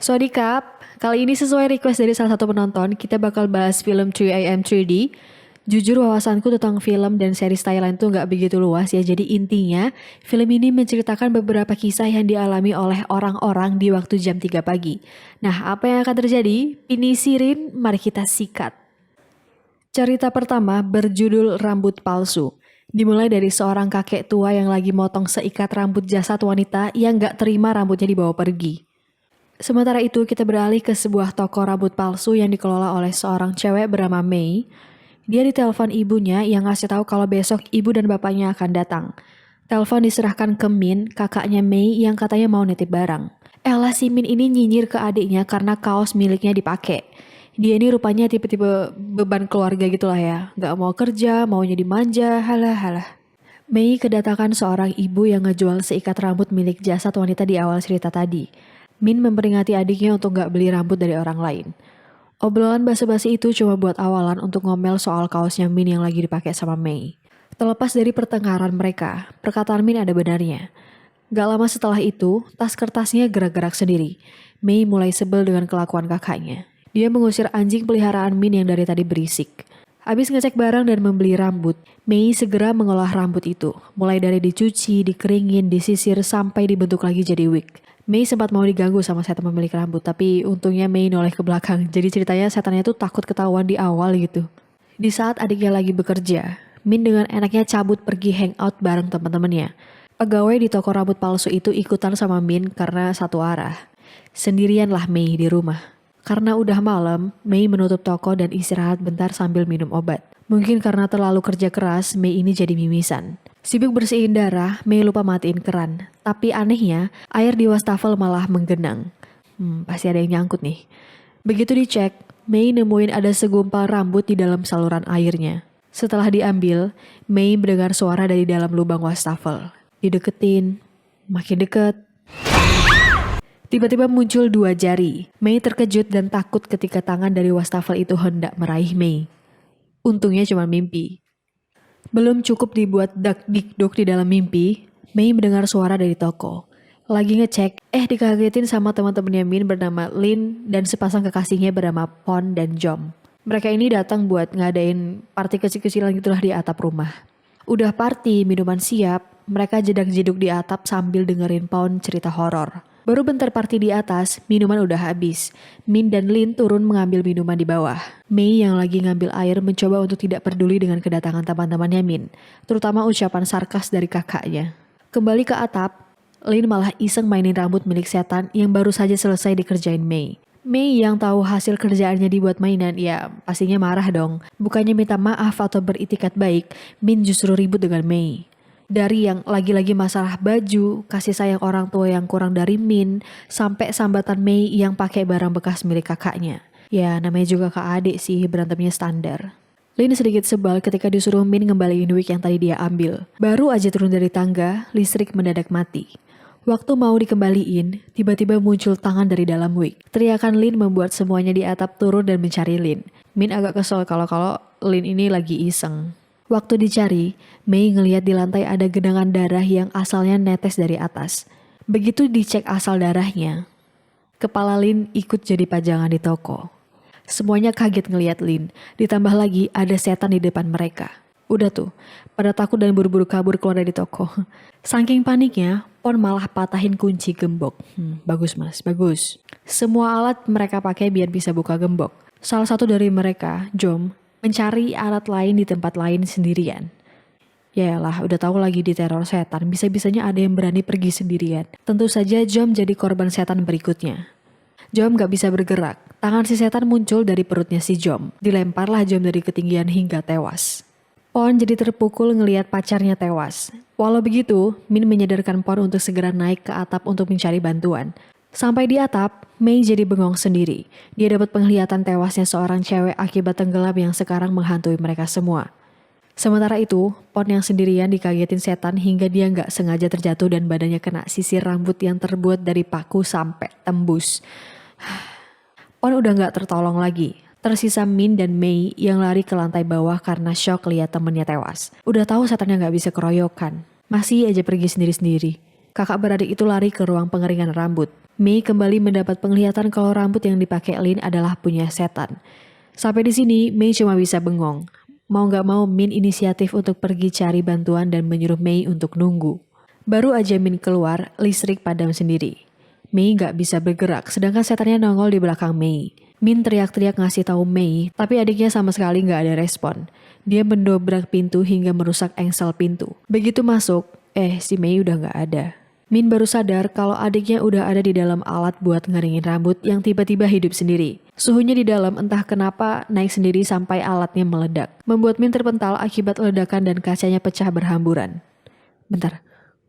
Swadikap, kali ini sesuai request dari salah satu penonton, kita bakal bahas film 3AM 3D. Jujur wawasanku tentang film dan series Thailand tuh nggak begitu luas ya, jadi intinya film ini menceritakan beberapa kisah yang dialami oleh orang-orang di waktu jam 3 pagi. Nah, apa yang akan terjadi? Pinisirin, mari kita sikat. Cerita pertama berjudul Rambut Palsu. Dimulai dari seorang kakek tua yang lagi motong seikat rambut jasad wanita yang nggak terima rambutnya dibawa pergi. Sementara itu kita beralih ke sebuah toko rambut palsu yang dikelola oleh seorang cewek bernama Mei. Dia ditelepon ibunya yang ngasih tahu kalau besok ibu dan bapaknya akan datang. Telepon diserahkan ke Min, kakaknya Mei yang katanya mau nitip barang. Ella si Min ini nyinyir ke adiknya karena kaos miliknya dipakai. Dia ini rupanya tipe-tipe beban keluarga gitulah ya. Gak mau kerja, maunya dimanja, halah. Mei kedatangan seorang ibu yang ngejual seikat rambut milik jasad wanita di awal cerita tadi. Min memperingati adiknya untuk gak beli rambut dari orang lain. Obrolan basa-basi itu cuma buat awalan untuk ngomel soal kaosnya Min yang lagi dipakai sama Mei. Terlepas dari pertengkaran mereka, perkataan Min ada benarnya. Gak lama setelah itu, tas kertasnya gerak-gerak sendiri. Mei mulai sebel dengan kelakuan kakaknya. Dia mengusir anjing peliharaan Min yang dari tadi berisik. Habis ngecek barang dan membeli rambut, Mei segera mengolah rambut itu. Mulai dari dicuci, dikeringin, disisir, sampai dibentuk lagi jadi wig. Mei sempat mau diganggu sama setan pemilik rambut, tapi untungnya Mei noleh ke belakang. Jadi ceritanya setannya tuh takut ketahuan di awal gitu. Di saat adiknya lagi bekerja, Min dengan enaknya cabut pergi hangout bareng teman-temannya. Pegawai di toko rambut palsu itu ikutan sama Min karena satu arah. Sendirianlah Mei di rumah. Karena udah malam, Mei menutup toko dan istirahat bentar sambil minum obat. Mungkin karena terlalu kerja keras, Mei ini jadi mimisan. Sibuk bersihin darah, Mei lupa matiin keran. Tapi anehnya, air di wastafel malah menggenang. Pasti ada yang nyangkut nih. Begitu dicek, Mei nemuin ada segumpal rambut di dalam saluran airnya. Setelah diambil, Mei mendengar suara dari dalam lubang wastafel. Dideketin, makin deket. Tiba-tiba muncul 2 jari. Mei terkejut dan takut ketika tangan dari wastafel itu hendak meraih Mei. Untungnya cuma mimpi. Belum cukup dibuat dak-dik-duk di dalam mimpi, Mei mendengar suara dari toko. Lagi ngecek, dikagetin sama teman-temannya Min bernama Lin dan sepasang kekasihnya bernama Pon dan Jom. Mereka ini datang buat ngadain party kecil-kecilan gitulah di atap rumah. Udah party, minuman siap, mereka jedak-jeduk di atap sambil dengerin Pon cerita horor. Baru bentar party di atas, minuman udah habis. Min dan Lin turun mengambil minuman di bawah. Mei yang lagi ngambil air mencoba untuk tidak peduli dengan kedatangan teman-temannya Min, terutama ucapan sarkas dari kakaknya. Kembali ke atap, Lin malah iseng mainin rambut milik setan yang baru saja selesai dikerjain Mei. Mei yang tahu hasil kerjaannya dibuat mainan, ya pastinya marah dong. Bukannya minta maaf atau beritikat baik, Min justru ribut dengan Mei. Dari yang lagi-lagi masalah baju, kasih sayang orang tua yang kurang dari Min, sampai sambatan Mei yang pakai barang bekas milik kakaknya. Ya namanya juga kak adik sih, berantemnya standar. Lin sedikit sebal ketika disuruh Min ngembaliin wig yang tadi dia ambil. Baru aja turun dari tangga, listrik mendadak mati. Waktu mau dikembaliin, tiba-tiba muncul tangan dari dalam wig. Teriakan Lin membuat semuanya di atap turun dan mencari Lin. Min agak kesel kalau Lin ini lagi iseng. Waktu dicari, Mei ngelihat di lantai ada genangan darah yang asalnya netes dari atas. Begitu dicek asal darahnya, kepala Lin ikut jadi pajangan di toko. Semuanya kaget ngelihat Lin, ditambah lagi ada setan di depan mereka. Udah tuh, pada takut dan buru-buru kabur keluar dari toko. Saking paniknya, Pon malah patahin kunci gembok. Bagus mas, bagus. Semua alat mereka pakai biar bisa buka gembok. Salah satu dari mereka, Jom, mencari alat lain di tempat lain sendirian. Yaelah, udah tahu lagi diteror setan, bisa-bisanya ada yang berani pergi sendirian. Tentu saja Jom jadi korban setan berikutnya. Jom gak bisa bergerak. Tangan si setan muncul dari perutnya si Jom. Dilemparlah Jom dari ketinggian hingga tewas. Pon jadi terpukul ngelihat pacarnya tewas. Walau begitu, Min menyadarkan Pon untuk segera naik ke atap untuk mencari bantuan. Sampai di atap, Mei jadi bengong sendiri. Dia dapat penglihatan tewasnya seorang cewek akibat tenggelam yang sekarang menghantui mereka semua. Sementara itu, Pon yang sendirian dikagetin setan hingga dia nggak sengaja terjatuh dan badannya kena sisir rambut yang terbuat dari paku sampai tembus. Pon udah nggak tertolong lagi. Tersisa Min dan Mei yang lari ke lantai bawah karena shock lihat temennya tewas. Udah tahu setannya nggak bisa keroyokan, masih aja pergi sendiri-sendiri. Kakak beradik itu lari ke ruang pengeringan rambut. Mei kembali mendapat penglihatan kalau rambut yang dipakai Lin adalah punya setan. Sampai di sini, Mei cuma bisa bengong. Mau gak mau, Min inisiatif untuk pergi cari bantuan dan menyuruh Mei untuk nunggu. Baru aja Min keluar, listrik padam sendiri. Mei gak bisa bergerak, sedangkan setannya nongol di belakang Mei. Min teriak-teriak ngasih tahu Mei, tapi adiknya sama sekali gak ada respon. Dia mendobrak pintu hingga merusak engsel pintu. Begitu masuk, si Mei udah gak ada. Min baru sadar kalau adiknya udah ada di dalam alat buat ngeringin rambut yang tiba-tiba hidup sendiri. Suhunya di dalam entah kenapa naik sendiri sampai alatnya meledak. Membuat Min terpental akibat ledakan dan kacanya pecah berhamburan. Bentar,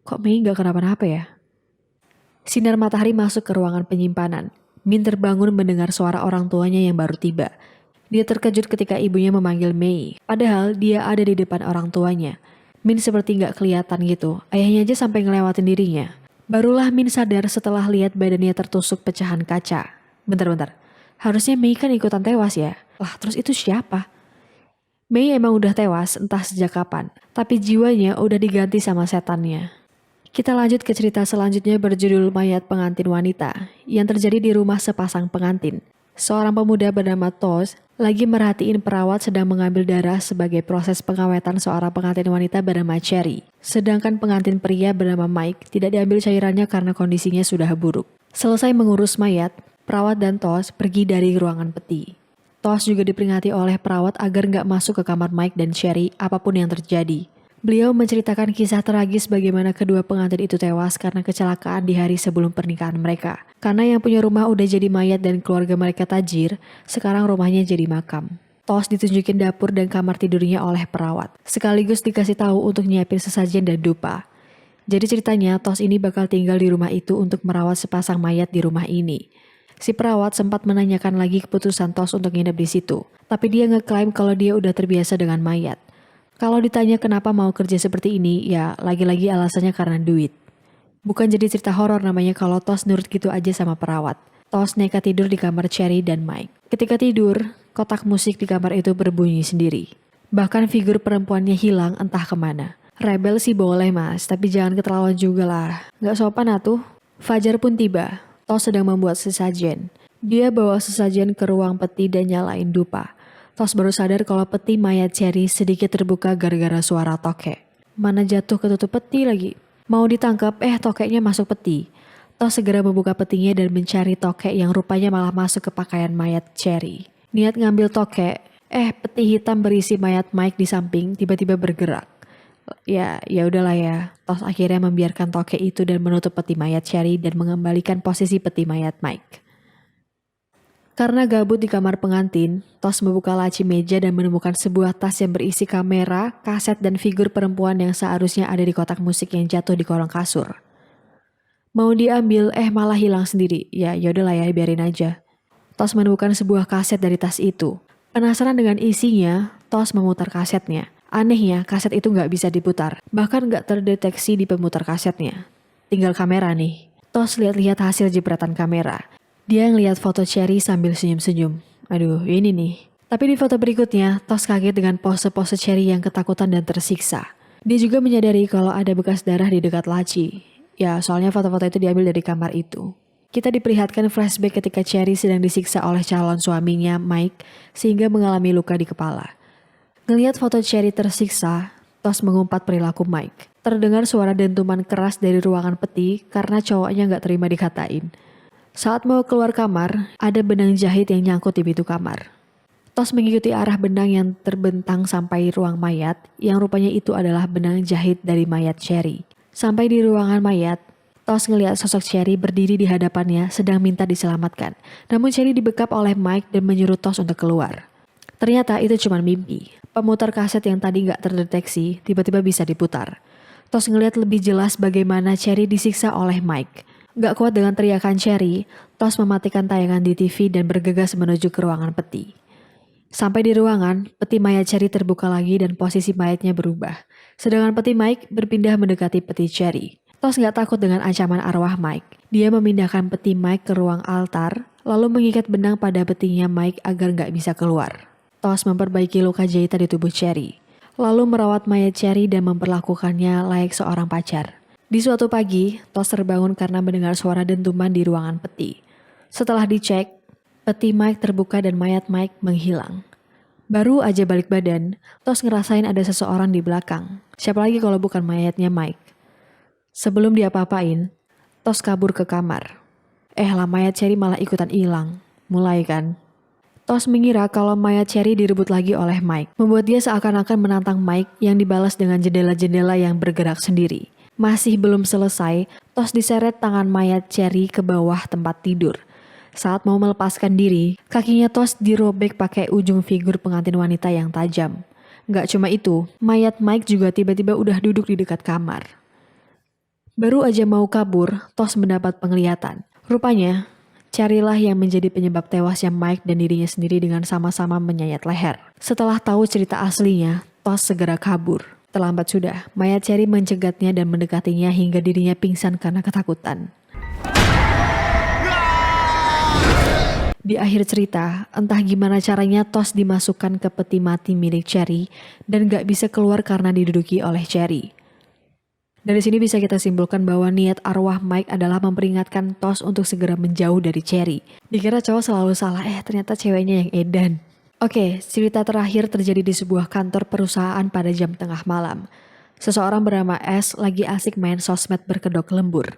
kok Mei gak kenapa-napa ya? Sinar matahari masuk ke ruangan penyimpanan. Min terbangun mendengar suara orang tuanya yang baru tiba. Dia terkejut ketika ibunya memanggil Mei. Padahal dia ada di depan orang tuanya. Min seperti gak kelihatan gitu. Ayahnya aja sampai ngelewatin dirinya. Barulah Min sadar setelah lihat badannya tertusuk pecahan kaca. Bentar. Harusnya Mei kan ikutan tewas ya. Lah terus itu siapa? Mei emang udah tewas entah sejak kapan. Tapi jiwanya udah diganti sama setannya. Kita lanjut ke cerita selanjutnya berjudul Mayat Pengantin Wanita yang terjadi di rumah sepasang pengantin. Seorang pemuda bernama Tos lagi merhatiin perawat sedang mengambil darah sebagai proses pengawetan seorang pengantin wanita bernama Cherry. Sedangkan pengantin pria bernama Mike tidak diambil cairannya karena kondisinya sudah buruk. Selesai mengurus mayat, perawat dan Tos pergi dari ruangan peti. Tos juga diperingati oleh perawat agar nggak masuk ke kamar Mike dan Cherry apapun yang terjadi. Beliau menceritakan kisah tragis bagaimana kedua pengantin itu tewas karena kecelakaan di hari sebelum pernikahan mereka. Karena yang punya rumah udah jadi mayat dan keluarga mereka tajir, sekarang rumahnya jadi makam. Tos ditunjukin dapur dan kamar tidurnya oleh perawat. Sekaligus dikasih tahu untuk nyiapin sesajen dan dupa. Jadi ceritanya Tos ini bakal tinggal di rumah itu untuk merawat sepasang mayat di rumah ini. Si perawat sempat menanyakan lagi keputusan Tos untuk nginep di situ. Tapi dia ngeklaim kalau dia udah terbiasa dengan mayat. Kalau ditanya kenapa mau kerja seperti ini, ya lagi-lagi alasannya karena duit. Bukan jadi cerita horor namanya kalau Tos nurut gitu aja sama perawat. Tos nekat tidur di kamar Cherry dan Mike. Ketika tidur, kotak musik di kamar itu berbunyi sendiri. Bahkan figur perempuannya hilang entah kemana. Rebel sih boleh mas, tapi jangan keterlaluan juga lah. Gak sopan atuh. Fajar pun tiba. Tos sedang membuat sesajen. Dia bawa sesajen ke ruang peti dan nyalain dupa. Tos baru sadar kalau peti mayat Cherry sedikit terbuka gara-gara suara tokek. Mana jatuh ke tutup peti lagi. Mau ditangkap, tokeknya masuk peti. Tos segera membuka petinya dan mencari tokek yang rupanya malah masuk ke pakaian mayat Cherry. Niat ngambil tokek, peti hitam berisi mayat Mike di samping tiba-tiba bergerak. Ya udahlah ya. Tos akhirnya membiarkan tokek itu dan menutup peti mayat Cherry dan mengembalikan posisi peti mayat Mike. Karena gabut di kamar pengantin, Tos membuka laci meja dan menemukan sebuah tas yang berisi kamera, kaset, dan figur perempuan yang seharusnya ada di kotak musik yang jatuh di kolong kasur. Mau diambil, malah hilang sendiri. Ya yaudahlah ya, biarin aja. Tos menemukan sebuah kaset dari tas itu. Penasaran dengan isinya, Tos memutar kasetnya. Anehnya, kaset itu nggak bisa diputar. Bahkan nggak terdeteksi di pemutar kasetnya. Tinggal kamera nih. Tos lihat-lihat hasil jepretan kamera. Dia ngeliat foto Cherry sambil senyum-senyum. Aduh, ini nih. Tapi di foto berikutnya, Tos kaget dengan pose-pose Cherry yang ketakutan dan tersiksa. Dia juga menyadari kalau ada bekas darah di dekat laci. Ya, soalnya foto-foto itu diambil dari kamar itu. Kita diperlihatkan flashback ketika Cherry sedang disiksa oleh calon suaminya, Mike, sehingga mengalami luka di kepala. Ngelihat foto Cherry tersiksa, Tos mengumpat perilaku Mike. Terdengar suara dentuman keras dari ruangan peti karena cowoknya nggak terima dikatain. Saat mau keluar kamar, ada benang jahit yang nyangkut di pintu kamar. Tos mengikuti arah benang yang terbentang sampai ruang mayat, yang rupanya itu adalah benang jahit dari mayat Cherry. Sampai di ruangan mayat, Tos ngelihat sosok Cherry berdiri di hadapannya sedang minta diselamatkan. Namun Cherry dibekap oleh Mike dan menyuruh Tos untuk keluar. Ternyata itu cuma mimpi. Pemutar kaset yang tadi nggak terdeteksi tiba-tiba bisa diputar. Tos ngelihat lebih jelas bagaimana Cherry disiksa oleh Mike. Gak kuat dengan teriakan Cherry, Tos mematikan tayangan di TV dan bergegas menuju ke ruangan peti. Sampai di ruangan, peti mayat Cherry terbuka lagi dan posisi mayatnya berubah. Sedangkan peti Mike berpindah mendekati peti Cherry. Tos gak takut dengan ancaman arwah Mike. Dia memindahkan peti Mike ke ruang altar, lalu mengikat benang pada petinya Mike agar gak bisa keluar. Tos memperbaiki luka jahitan di tubuh Cherry, lalu merawat mayat Cherry dan memperlakukannya layak seorang pacar. Di suatu pagi, Tos terbangun karena mendengar suara dentuman di ruangan peti. Setelah dicek, peti Mike terbuka dan mayat Mike menghilang. Baru aja balik badan, Tos ngerasain ada seseorang di belakang. Siapa lagi kalau bukan mayatnya Mike. Sebelum dia apa-apain, Tos kabur ke kamar. Lah mayat Cherry malah ikutan hilang. Mulai kan? Tos mengira kalau mayat Cherry direbut lagi oleh Mike, membuat dia seakan-akan menantang Mike yang dibalas dengan jendela-jendela yang bergerak sendiri. Masih belum selesai, Tos diseret tangan mayat Cherry ke bawah tempat tidur. Saat mau melepaskan diri, kakinya Tos dirobek pakai ujung figur pengantin wanita yang tajam. Gak cuma itu, mayat Mike juga tiba-tiba udah duduk di dekat kamar. Baru aja mau kabur, Tos mendapat penglihatan. Rupanya, Cherry lah yang menjadi penyebab tewasnya Mike dan dirinya sendiri dengan sama-sama menyayat leher. Setelah tahu cerita aslinya, Tos segera kabur. Terlambat sudah, mayat Cherry mencegatnya dan mendekatinya hingga dirinya pingsan karena ketakutan. Di akhir cerita, entah gimana caranya Tos dimasukkan ke peti mati milik Cherry dan gak bisa keluar karena diduduki oleh Cherry. Dari sini bisa kita simpulkan bahwa niat arwah Mike adalah memperingatkan Tos untuk segera menjauh dari Cherry. Dikira cowok selalu salah, ternyata ceweknya yang edan. Oke, cerita terakhir terjadi di sebuah kantor perusahaan pada jam tengah malam. Seseorang bernama S lagi asik main sosmed berkedok lembur.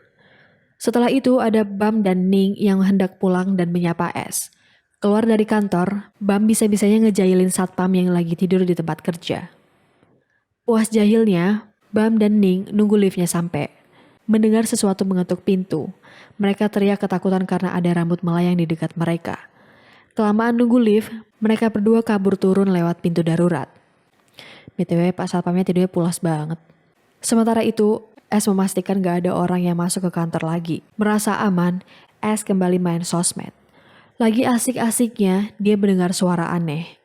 Setelah itu ada Bam dan Ning yang hendak pulang dan menyapa S. Keluar dari kantor, Bam bisa-bisanya ngejailin satpam yang lagi tidur di tempat kerja. Puas jahilnya, Bam dan Ning nunggu liftnya sampai. Mendengar sesuatu mengetuk pintu, mereka teriak ketakutan karena ada rambut melayang di dekat mereka. Kelamaan nunggu lift, mereka berdua kabur turun lewat pintu darurat. BTW Pak Satpamnya tidurnya pulas banget. Sementara itu, S memastikan gak ada orang yang masuk ke kantor lagi. Merasa aman, S kembali main sosmed. Lagi asik-asiknya, dia mendengar suara aneh.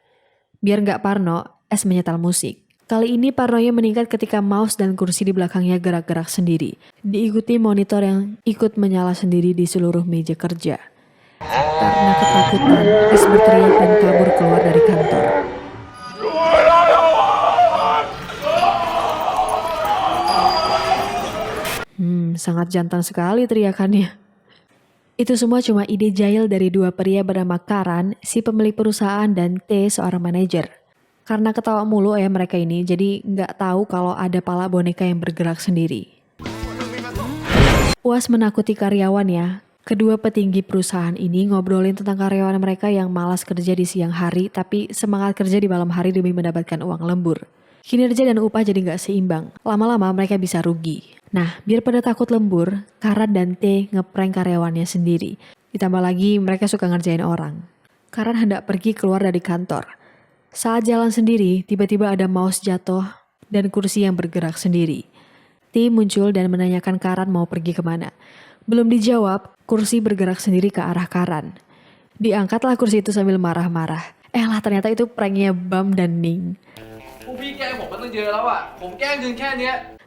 Biar gak parno, S menyetel musik. Kali ini parnonya meningkat ketika mouse dan kursi di belakangnya gerak-gerak sendiri. Diikuti monitor yang ikut menyala sendiri di seluruh meja kerja. Karena ketakutan, S berteriak dan kabur keluar dari kantor. Sangat jantan sekali teriakannya. Itu semua cuma ide jahil dari dua pria bernama Karan, si pemilik perusahaan, dan T, seorang manajer. Karena ketawa mulu mereka ini, jadi nggak tahu kalau ada pala boneka yang bergerak sendiri. Puas menakuti karyawannya, kedua petinggi perusahaan ini ngobrolin tentang karyawan mereka yang malas kerja di siang hari tapi semangat kerja di malam hari demi mendapatkan uang lembur. Kinerja dan upah jadi nggak seimbang, lama-lama mereka bisa rugi. Nah, biar pada takut lembur, Karan dan T ngeprank karyawannya sendiri. Ditambah lagi mereka suka ngerjain orang. Karan hendak pergi keluar dari kantor. Saat jalan sendiri, tiba-tiba ada mouse jatuh dan kursi yang bergerak sendiri. T muncul dan menanyakan Karan mau pergi kemana. Belum dijawab, kursi bergerak sendiri ke arah Karan. Diangkatlah kursi itu sambil marah-marah. Ternyata itu pranknya Bam dan Ning.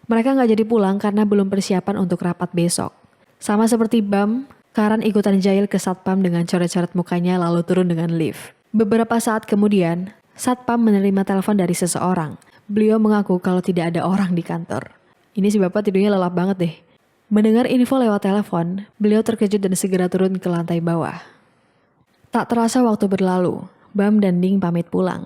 Mereka gak jadi pulang karena belum persiapan untuk rapat besok. Sama seperti Bam, Karan ikutan jahil ke satpam dengan coret-coret mukanya lalu turun dengan lift. Beberapa saat kemudian, satpam menerima telepon dari seseorang. Beliau mengaku kalau tidak ada orang di kantor. Ini si bapak tidurnya lelap banget deh. Mendengar info lewat telepon, beliau terkejut dan segera turun ke lantai bawah. Tak terasa waktu berlalu, Bam dan Ning pamit pulang.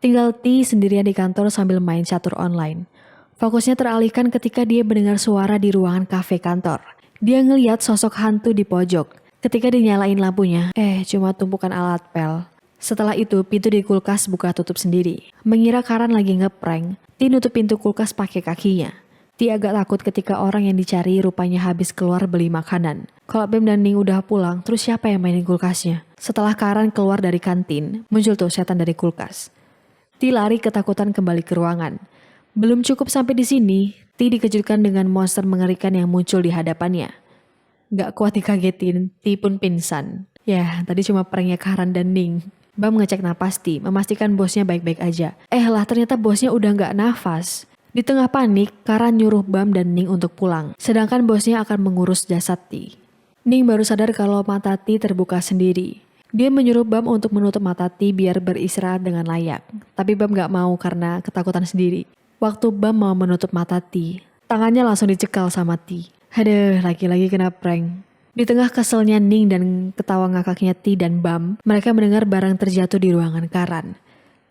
Tinggal T sendirian di kantor sambil main catur online. Fokusnya teralihkan ketika dia mendengar suara di ruangan kafe kantor. Dia ngeliat sosok hantu di pojok. Ketika dinyalain lampunya, cuma tumpukan alat pel. Setelah itu, pintu di kulkas buka tutup sendiri. Mengira Karan lagi ngeprank, T nutup pintu kulkas pakai kakinya. T agak takut ketika orang yang dicari rupanya habis keluar beli makanan. Kalau Bam dan Ning udah pulang, terus siapa yang mainin kulkasnya? Setelah Karan keluar dari kantin, muncul tuh setan dari kulkas. T lari ketakutan kembali ke ruangan. Belum cukup sampai di sini, T dikejutkan dengan monster mengerikan yang muncul di hadapannya. Gak kuat dikagetin, T pun pingsan. Ya, tadi cuma pranknya Karan dan Ning. Bam ngecek napas T, memastikan bosnya baik-baik aja. Ternyata bosnya udah gak nafas. Di tengah panik, Karan nyuruh Bam dan Ning untuk pulang. Sedangkan bosnya akan mengurus jasad T. Ning baru sadar kalau mata T terbuka sendiri. Dia menyuruh Bam untuk menutup mata T biar beristirahat dengan layak. Tapi Bam gak mau karena ketakutan sendiri. Waktu Bam mau menutup mata T, Tangannya langsung dicekal sama T. Aduh, lagi-lagi kena prank. Di tengah keselnya Ning dan ketawa ngakaknya T dan Bam, mereka mendengar barang terjatuh di ruangan Karan.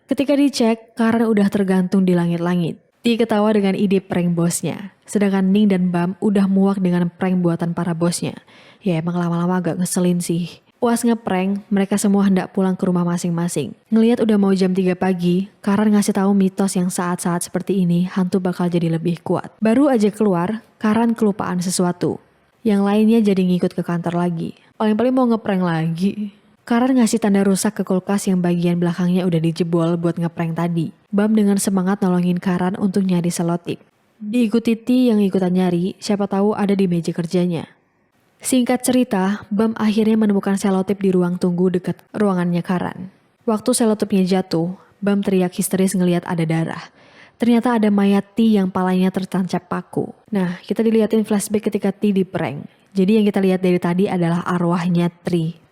Ketika dicek, Karan udah tergantung di langit-langit. T ketawa dengan ide prank bosnya. Sedangkan Ning dan Bam udah muak dengan prank buatan para bosnya. Ya emang lama-lama agak ngeselin sih. Puas ngeprank, mereka semua hendak pulang ke rumah masing-masing. Ngelihat udah mau jam 3 pagi, Karan ngasih tahu mitos yang saat-saat seperti ini hantu bakal jadi lebih kuat. Baru aja keluar, Karan kelupaan sesuatu. Yang lainnya jadi ngikut ke kantor lagi. Paling-paling mau ngeprank lagi. Karan ngasih tanda rusak ke kulkas yang bagian belakangnya udah dijebol buat ngeprank tadi. Bam dengan semangat nolongin Karan untuk nyari selotip. Diikuti T yang ikutan nyari, siapa tahu ada di meja kerjanya. Singkat cerita, Bam akhirnya menemukan selotip di ruang tunggu dekat ruangannya Karan. Waktu selotipnya jatuh, Bam teriak histeris ngelihat ada darah. Ternyata ada mayat T yang palanya tertancap paku. Nah, kita dilihatin flashback ketika T di prank. Jadi yang kita lihat dari tadi adalah arwahnya T.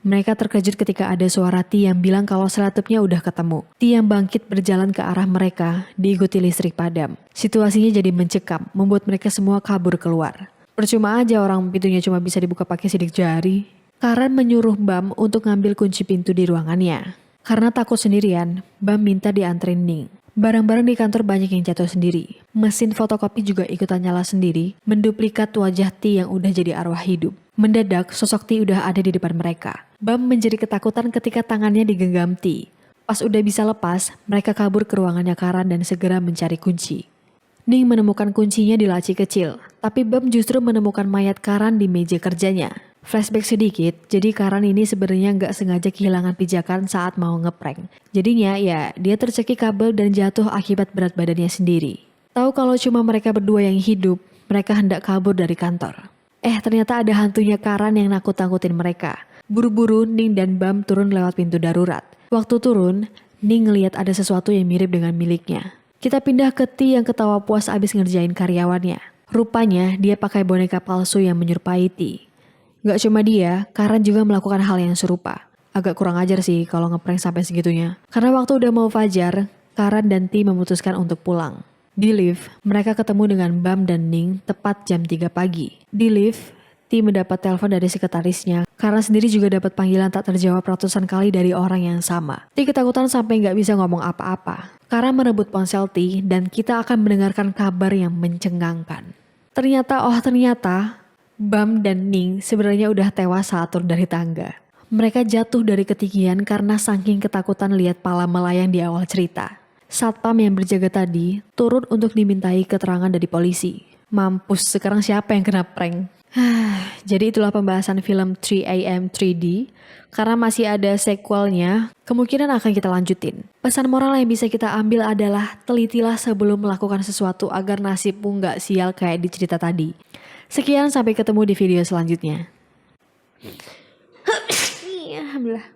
Mereka terkejut ketika ada suara T yang bilang kalau selotipnya udah ketemu. T yang bangkit berjalan ke arah mereka, diikuti listrik padam. Situasinya jadi mencekam, membuat mereka semua kabur keluar. Percuma aja orang pintunya cuma bisa dibuka pakai sidik jari. Karan menyuruh Bam untuk ngambil kunci pintu di ruangannya. Karena takut sendirian, Bam minta dianterin Ning. Barang-barang di kantor banyak yang jatuh sendiri. Mesin fotokopi juga ikutan nyala sendiri, menduplikat wajah T yang udah jadi arwah hidup. Mendadak, sosok T udah ada di depan mereka. Bam menjadi ketakutan ketika tangannya digenggam T. Pas udah bisa lepas, mereka kabur ke ruangannya Karan dan segera mencari kunci. Ning menemukan kuncinya di laci kecil, tapi Bam justru menemukan mayat Karan di meja kerjanya. Flashback sedikit, jadi Karan ini sebenarnya nggak sengaja kehilangan pijakan saat mau ngeprank. Jadinya ya dia tercekik kabel dan jatuh akibat berat badannya sendiri. Tahu kalau cuma mereka berdua yang hidup, mereka hendak kabur dari kantor. Ternyata ada hantunya Karan yang nakut-nakutin mereka. Buru-buru Ning dan Bam turun lewat pintu darurat. Waktu turun, Ning ngeliat ada sesuatu yang mirip dengan miliknya. Kita pindah ke T yang ketawa puas abis ngerjain karyawannya. Rupanya dia pakai boneka palsu yang menyerupai T. Gak cuma dia, Karan juga melakukan hal yang serupa. Agak kurang ajar sih kalau ngeprank sampai segitunya. Karena waktu udah mau fajar, Karan dan T memutuskan untuk pulang. Di lift, mereka ketemu dengan Bam dan Ning tepat jam 3 pagi. Di lift, T mendapat telepon dari sekretarisnya. Karan sendiri juga dapat panggilan tak terjawab ratusan kali dari orang yang sama. T ketakutan sampai gak bisa ngomong apa-apa. Karan merebut ponsel T dan kita akan mendengarkan kabar yang mencengangkan. Ternyata Bam dan Ning sebenarnya udah tewas saat turun dari tangga. Mereka jatuh dari ketinggian karena saking ketakutan lihat pala melayang di awal cerita. Satpam yang berjaga tadi turun untuk dimintai keterangan dari polisi. Mampus, sekarang siapa yang kena prank? Jadi itulah pembahasan film 3AM 3D. Karena masih ada sequelnya, kemungkinan akan kita lanjutin. Pesan moral yang bisa kita ambil adalah telitilah sebelum melakukan sesuatu agar nasibmu nggak sial kayak di cerita tadi. Sekian, sampai ketemu di video selanjutnya. Alhamdulillah.